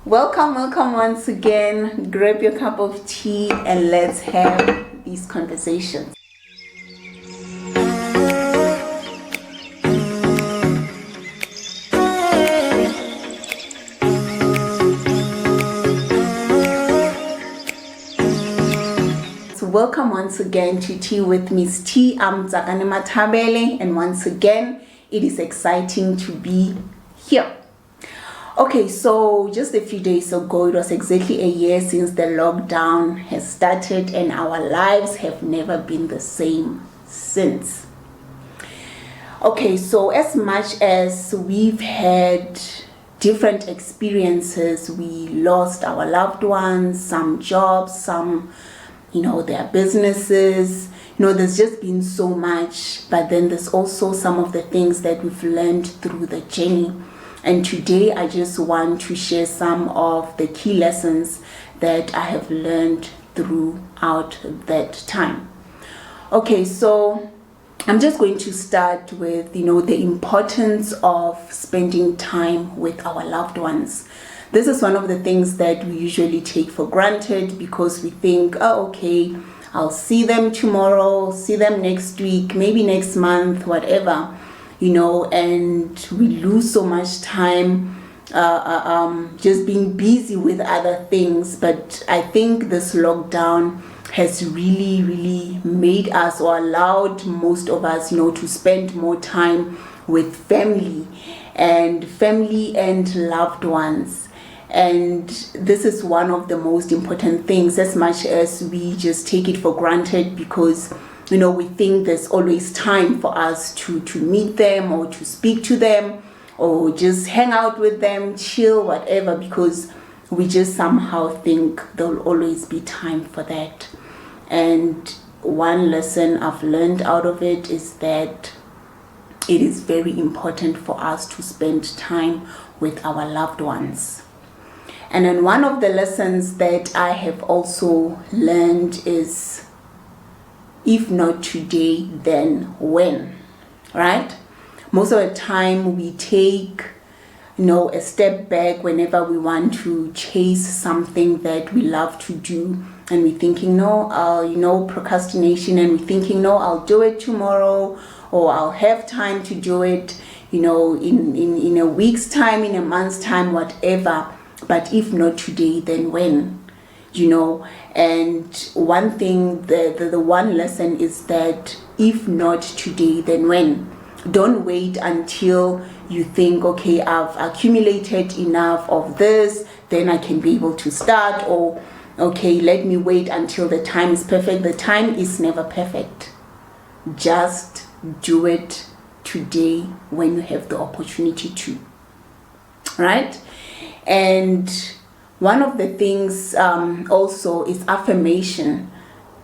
Welcome once again. Grab your cup of tea and let's have these conversations. So welcome once again to Tea with Miss T. I'm Zakane Matabele, and once again, it is exciting to be here. Okay, so just a few days ago, it was exactly a year since the lockdown has started, and our lives have never been the same since. Okay, so as much as we've had different experiences, we lost our loved ones, some jobs, some, their businesses. There's just been so much, but then there's also some of the things that we've learned through the journey. And today I just want to share some of the key lessons that I have learned throughout that time. Okay, so I'm just going to start with, the importance of spending time with our loved ones. This is one of the things that we usually take for granted because we think, oh, okay, I'll see them tomorrow, see them next week, maybe next month, whatever. And we lose so much time just being busy with other things. But I think this lockdown has really made us, or allowed most of us, to spend more time with family and loved ones. And this is one of the most important things, as much as we just take it for granted because we think there's always time for us to meet them or to speak to them or just hang out with them, chill, whatever, because we just somehow think there'll always be time for that. And one lesson I've learned out of it is that it is very important for us to spend time with our loved ones. And then one of the lessons that I have also learned is, if not today, then when, right? Most of the time we take, a step back whenever we want to chase something that we love to do. And we're thinking, procrastination, and we're thinking, no, I'll do it tomorrow, or I'll have time to do it, in a week's time, in a month's time, whatever. But if not today, then when? And one thing, the one lesson is that if not today, then when? Don't wait until you think, okay, I've accumulated enough of this, then I can be able to start, or okay, let me wait until the time is perfect. The time is never perfect. Just do it today when you have the opportunity to, right? And one of the things also is affirmation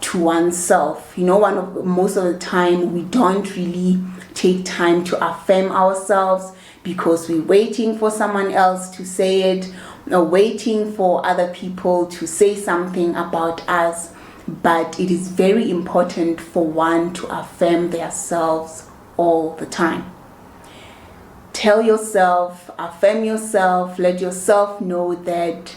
to oneself. Most of the time we don't really take time to affirm ourselves because we're waiting for someone else to say it, or waiting for other people to say something about us. But it is very important for one to affirm themselves all the time. Tell yourself, affirm yourself, let yourself know that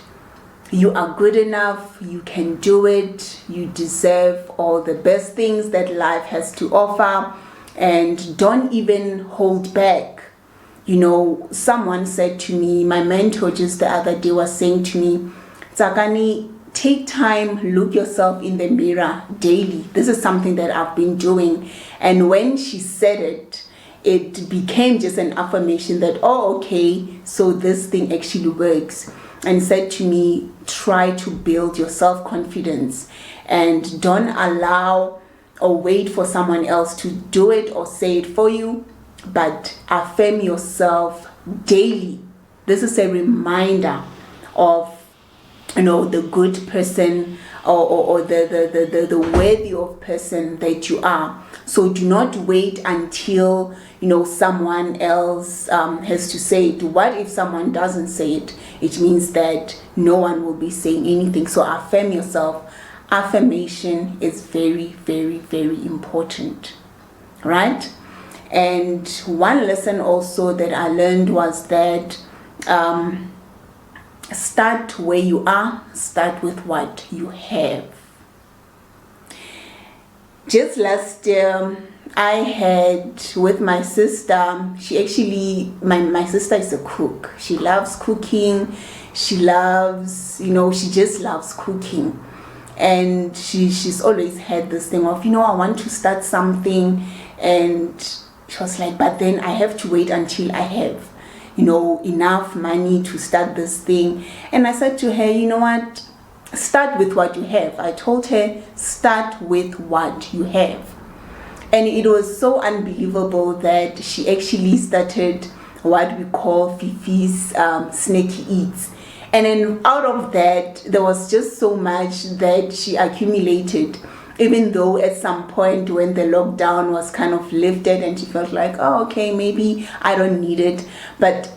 you are good enough, you can do it, you deserve all the best things that life has to offer, and don't even hold back. Someone said to me, my mentor just the other day was saying to me, Zakani, take time, look yourself in the mirror daily. This is something that I've been doing. And when she said it, it became just an affirmation that, oh, okay, so this thing actually works. And said to me, try to build your self-confidence and don't allow or wait for someone else to do it or say it for you, but affirm yourself daily. This is a reminder of, the good person or the worthy of person that you are. So do not wait until someone else has to say it. What if someone doesn't say it? It means that no one will be saying anything. So affirm yourself. Affirmation is very important, right? And one lesson also that I learned was that start where you are, start with what you have. Just last year, I had with my sister, she actually, my sister is a cook. She loves cooking. She loves, she just loves cooking. And she's always had this thing of, I want to start something. And she was like, but then I have to wait until I have, enough money to start this thing. And I said to her, you know what? Start with what you have. I told her, start with what you have. And it was so unbelievable that she actually started what we call Fifi's Snacky Eats. And then out of that, there was just so much that she accumulated, even though at some point when the lockdown was kind of lifted and she felt like, oh, okay, maybe I don't need it. But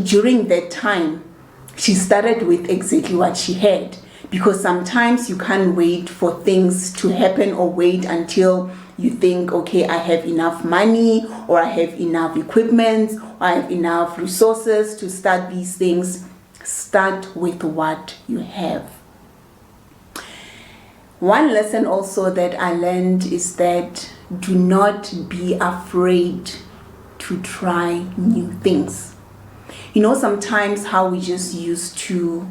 during that time, she started with exactly what she had. Because sometimes you can't wait for things to happen or wait until you think, okay, I have enough money or I have enough equipment or I have enough resources to start these things. Start with what you have. One lesson also that I learned is that do not be afraid to try new things. Sometimes how we just used to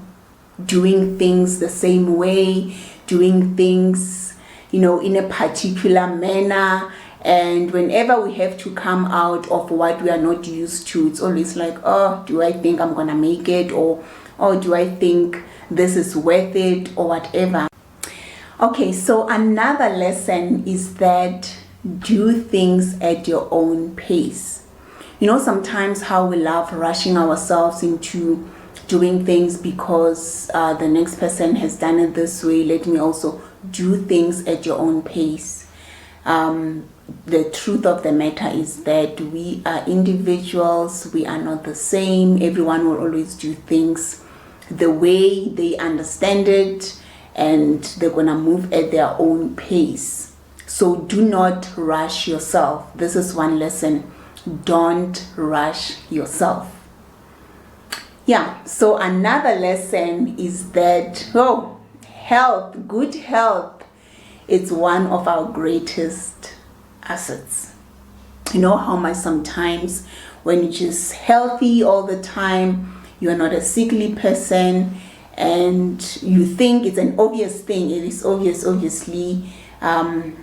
doing things the same way, doing things, in a particular manner. And whenever we have to come out of what we are not used to, it's always like, oh, do I think I'm going to make it? Or do I think this is worth it? Or whatever. Okay, so another lesson is that do things at your own pace. Sometimes how we love rushing ourselves into doing things because the next person has done it this way. Let me also do things at your own pace. The truth of the matter is that we are individuals. We are not the same. Everyone will always do things the way they understand it, and they're gonna move at their own pace. So do not rush yourself. This is one lesson. Don't rush yourself. Yeah, so another lesson is that, health, good health, it's one of our greatest assets. You know how much sometimes when you're just healthy all the time, you are not a sickly person, and you think it's an obvious thing. It is obvious, obviously. I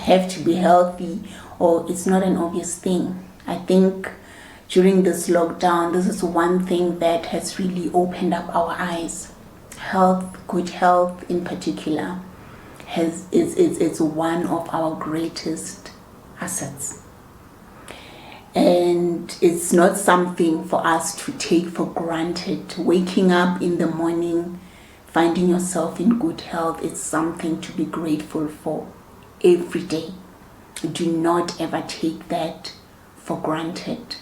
have to be healthy, or it's not an obvious thing. I think during this lockdown, this is one thing that has really opened up our eyes. Health, good health in particular, it's one of our greatest assets. And it's not something for us to take for granted. Waking up in the morning, finding yourself in good health, it's something to be grateful for every day. Do not ever take that for granted.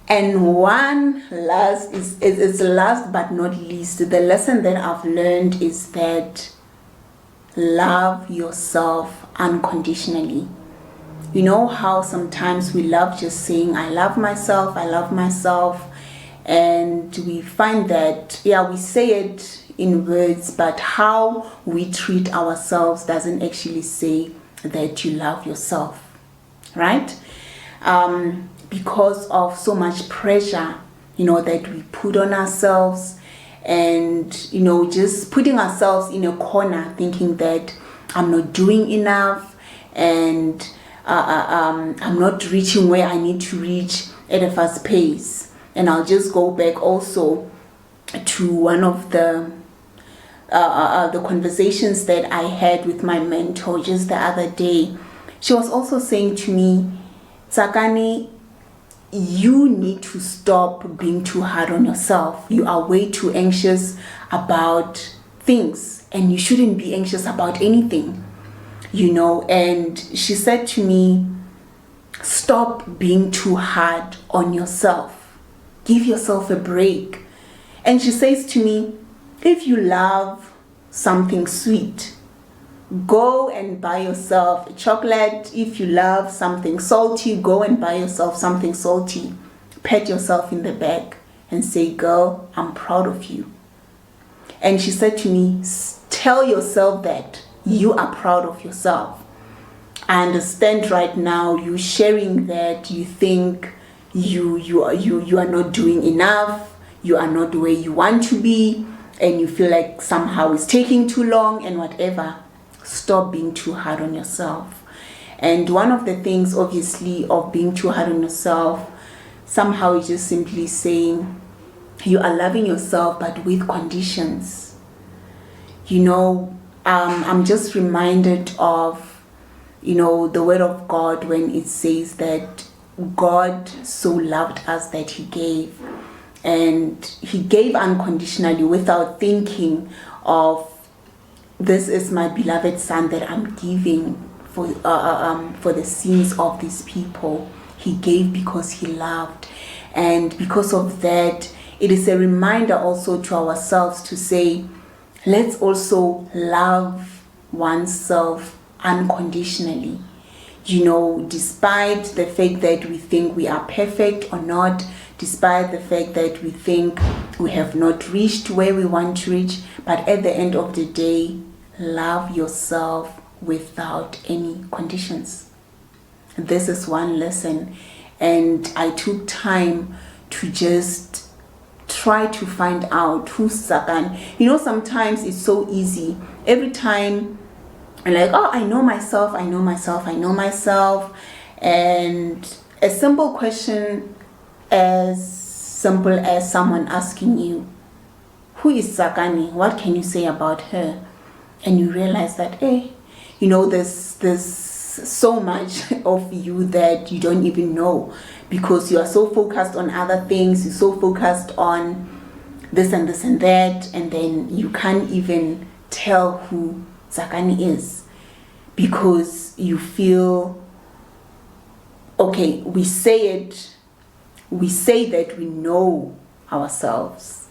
And one last, is last but not least, the lesson that I've learned is that love yourself unconditionally. You know how sometimes we love just saying, I love myself, and we find that, we say it in words, but how we treat ourselves doesn't actually say that you love yourself, right? Because of so much pressure, that we put on ourselves, and, just putting ourselves in a corner thinking that I'm not doing enough, and I'm not reaching where I need to reach at a fast pace. And I'll just go back also to one of the conversations that I had with my mentor just the other day. She was also saying to me, Tsakani, you need to stop being too hard on yourself. You are way too anxious about things, and you shouldn't be anxious about anything. And she said to me, stop being too hard on yourself. Give yourself a break. And she says to me, if you love something sweet, go and buy yourself a chocolate. If you love something salty, go and buy yourself something salty. Pat yourself in the back and say, girl, I'm proud of you. And she said to me, tell yourself that you are proud of yourself. I understand right now you sharing that you think you are not doing enough, you are not where you want to be, and you feel like somehow it's taking too long and whatever. Stop being too hard on yourself. And one of the things, obviously, of being too hard on yourself, somehow is just simply saying you are loving yourself, but with conditions. I'm just reminded of, the word of God when it says that God so loved us that he gave. And he gave unconditionally without thinking of, this is my beloved son that I'm giving for the sins of these people. He gave because he loved. And because of that, it is a reminder also to ourselves to say, let's also love oneself unconditionally. Despite the fact that we think we are perfect or not, despite the fact that we think we have not reached where we want to reach, but at the end of the day, love yourself without any conditions. This is one lesson, and I took time to just try to find out who's Sakan. Sometimes it's so easy. Every time I'm like, oh, I know myself. And a simple question as simple as someone asking you, who is Sakani? What can you say about her? And you realize that, there's so much of you that you don't even know, because you are so focused on other things, you're so focused on this and this and that, and then you can't even tell who Sakani is, because you feel, okay, we say that we know ourselves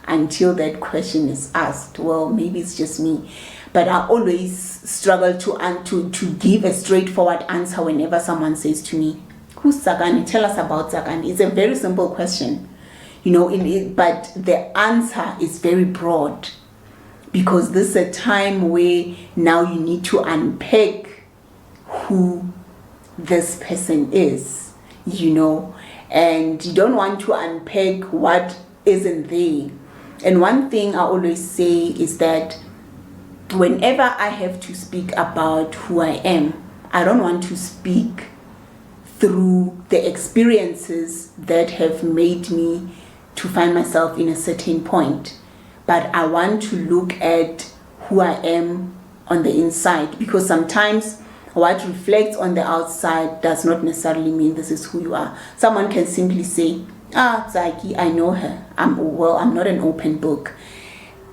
until that question is asked. Well, maybe it's just me, but I always struggle to give a straightforward answer whenever someone says to me, who's Sakani? Tell us about Sakani. It's a very simple question, but the answer is very broad, because this is a time where now you need to unpack who this person is, and you don't want to unpack what isn't there. And one thing I always say is that whenever I have to speak about who I am, I don't want to speak through the experiences that have made me to find myself in a certain point, but I want to look at who I am on the inside, because sometimes what reflects on the outside does not necessarily mean this is who you are. Someone can simply say, Zaki, I know her. I'm not an open book.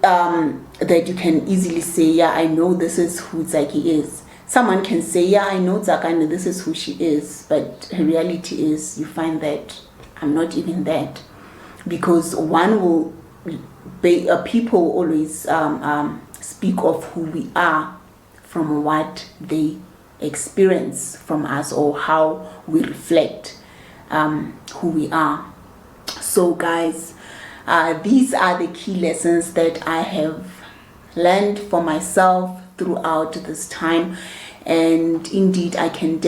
That you can easily say, yeah, I know this is who Zaki is. Someone can say, yeah, I know Zakani, this is who she is. But the reality is, you find that I'm not even that. Because people always speak of who we are from what they experience from us, or how we reflect who we are. So guys, these are the key lessons that I have learned for myself throughout this time. And indeed, I can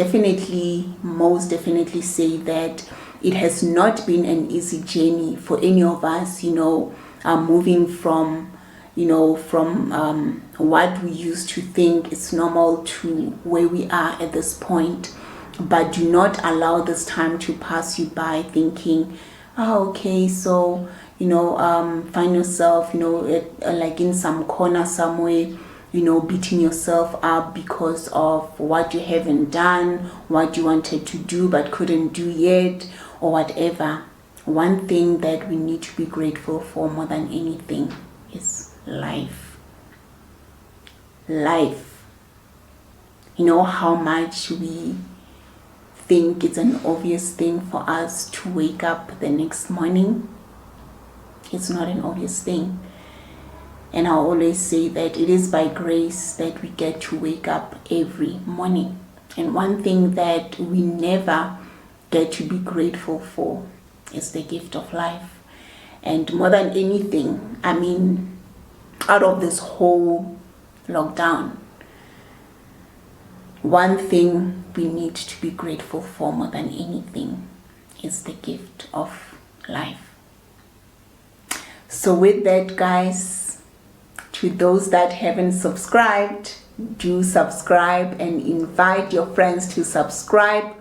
most definitely say that it has not been an easy journey for any of us, moving from what we used to think is normal to where we are at this point. But do not allow this time to pass you by thinking, okay, so find yourself like in some corner somewhere, beating yourself up because of what you haven't done, what you wanted to do but couldn't do yet, or whatever. One thing that we need to be grateful for more than anything is life. How much we think it's an obvious thing for us to wake up the next morning. It's not an obvious thing. And I always say that it is by grace that we get to wake up every morning. And one thing that we never get to be grateful for is the gift of life. And more than anything, I mean, out of this whole lockdown, one thing we need to be grateful for more than anything is the gift of life. So with that, guys, to those that haven't subscribed, do subscribe and invite your friends to subscribe.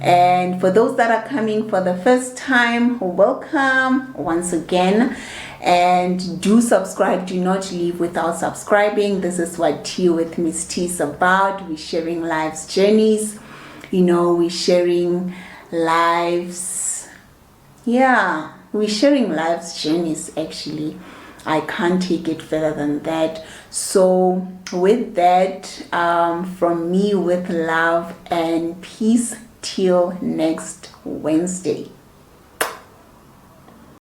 And for those that are coming for the first time, welcome once again. And do subscribe. Do not leave without subscribing. This is what Tea with Miss T is about. We're sharing life's journeys. We're sharing lives. Yeah, we're sharing life's journeys, actually. I can't take it further than that. So with that, from me, with love and peace, till next Wednesday.